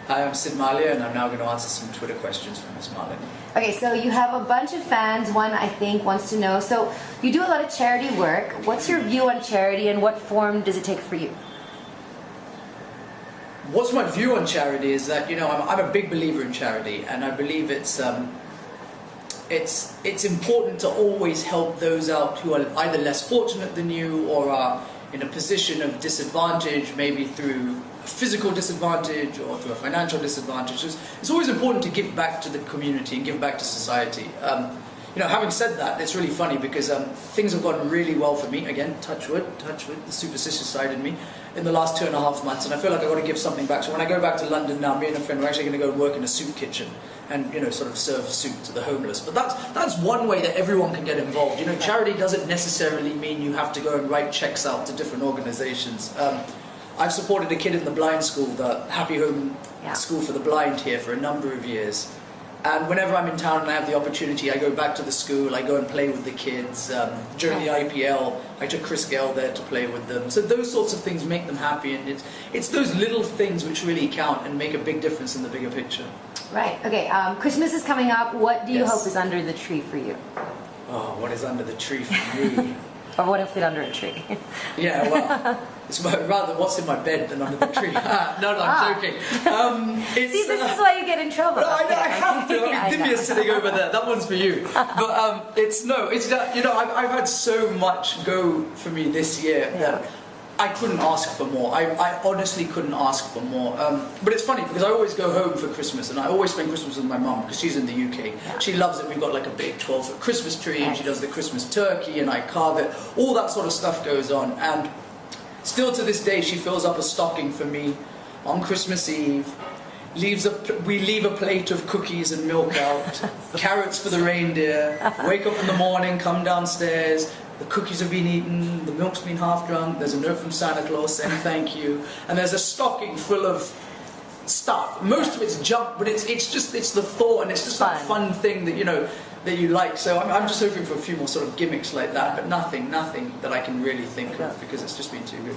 Hi, I'm Mallya, and I'm now going to answer some Twitter questions from Miss Malini. Okay, so you have a bunch of fans. One, I think, wants to know. So you do a lot of charity work. What's your view on charity, and what form does it take for you? What's my view on charity is that, I'm a big believer in charity, and I believe it's important to always help those out who are either less fortunate than you or are in a position of disadvantage, maybe through a physical disadvantage or through a financial disadvantage. It's always important to give back to the community and give back to society. Having said that, it's really funny because things have gone really well for me. Again, touch wood, the superstitious side in me, in the last 2.5 months, and I feel like I've got to give something back. So when I go back to London now, me and a friend, we're actually going to go work in a soup kitchen and sort of serve soup to the homeless. But that's one way that everyone can get involved. Charity doesn't necessarily mean you have to go and write checks out to different organisations. I've supported a kid in the blind school, the Happy Home School for the Blind here, for a number of years. And whenever I'm in town and I have the opportunity, I go back to the school, I go and play with the kids. During the IPL, I took Chris Gale there to play with them. So those sorts of things make them happy, and it's those little things which really count and make a big difference in the bigger picture. Right, okay. Christmas is coming up. What do you hope is under the tree for you? Oh, what is under the tree for me? Or what if fit under a tree? Yeah, well, it's rather what's in my bed than under the tree. No, I'm joking. See, this is why you get in trouble. No, I have to. Divya's sitting over there. That one's for you. But I've had so much go for me this year that I couldn't ask for more. I honestly couldn't ask for more. But it's funny because I always go home for Christmas, and I always spend Christmas with my mum because she's in the UK. Yeah. She loves it. We've got like a big 12-foot Christmas tree, and she does the Christmas turkey, and I carve it. All that sort of stuff goes on, and still to this day, she fills up a stocking for me on Christmas Eve. We leave a plate of cookies and milk out, carrots for the reindeer. Wake up in the morning, come downstairs. The cookies have been eaten, the milk's been half drunk, there's a note from Santa Claus saying thank you, and there's a stocking full of stuff. Most of it's junk, but it's the thought, and it's just that fun thing that that you like. So I'm just hoping for a few more sort of gimmicks like that, but nothing that I can really think of because it's just been too good.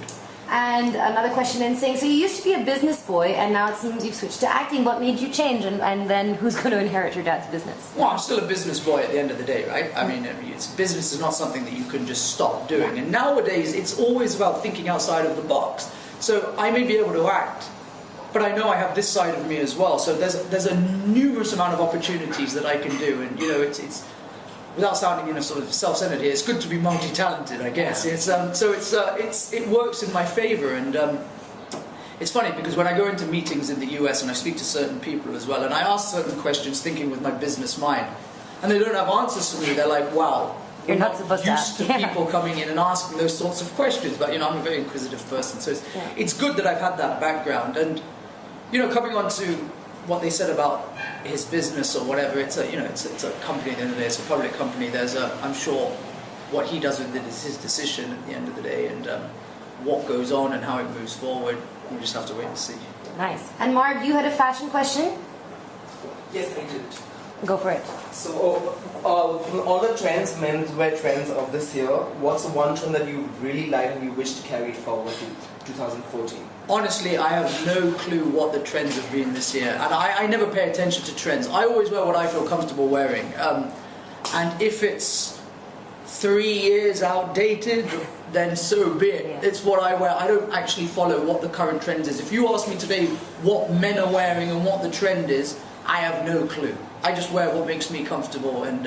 And another question in saying, so you used to be a business boy, and now it seems you've switched to acting. What made you change, and then who's going to inherit your dad's business? Well, I'm still a business boy at the end of the day, right? I mean, business is not something that you can just stop doing. And nowadays, it's always about thinking outside of the box. So I may be able to act, but I know I have this side of me as well. So there's a numerous amount of opportunities that I can do, and it's without sounding sort of self-centered here, it's good to be multi-talented, I guess. It works in my favour, and it's funny because when I go into meetings in the US and I speak to certain people as well, and I ask certain questions thinking with my business mind, and they don't have answers for me, they're like, wow, you're not supposed to ask. Used to people coming in and asking those sorts of questions, but I'm a very inquisitive person, so it's good that I've had that background. And coming on to what they said about his business or whatever, it's a company at the end of the day, it's a public company. I'm sure what he does with it is his decision at the end of the day, and what goes on and how it moves forward, we just have to wait and see. Nice. And Marv, you had a fashion question? Yes, I did. Go for it. So, all the trends, menswear trends of this year, what's the one trend that you really like and you wish to carry it forward to 2014? Honestly, I have no clue what the trends have been this year, and I never pay attention to trends. I always wear what I feel comfortable wearing, and if it's 3 years outdated, then so be it. Yeah. It's what I wear. I don't actually follow what the current trend is. If you ask me today what men are wearing and what the trend is, I have no clue. I just wear what makes me comfortable, and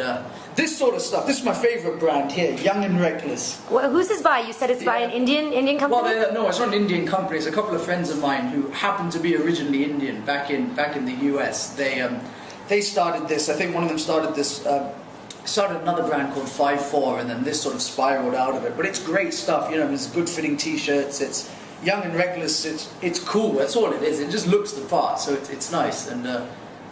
this sort of stuff. This is my favourite brand here, Young and Reckless. Well, who's this by? You said it's by an Indian company? Well, no, it's not an Indian company. It's a couple of friends of mine who happen to be originally Indian back in the US. They started this. I think one of them started this. Started another brand called 5-4, and then this sort of spiraled out of it. But it's great stuff. It's good fitting T-shirts. It's Young and Reckless. It's cool. That's all it is. It just looks the part, so it's nice. And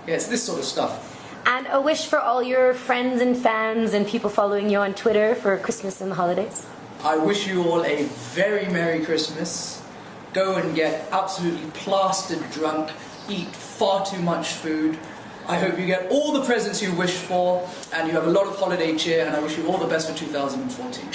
it's this sort of stuff. And a wish for all your friends and fans and people following you on Twitter for Christmas and the holidays? I wish you all a very Merry Christmas. Go and get absolutely plastered drunk, eat far too much food. I hope you get all the presents you wish for, and you have a lot of holiday cheer, and I wish you all the best for 2014.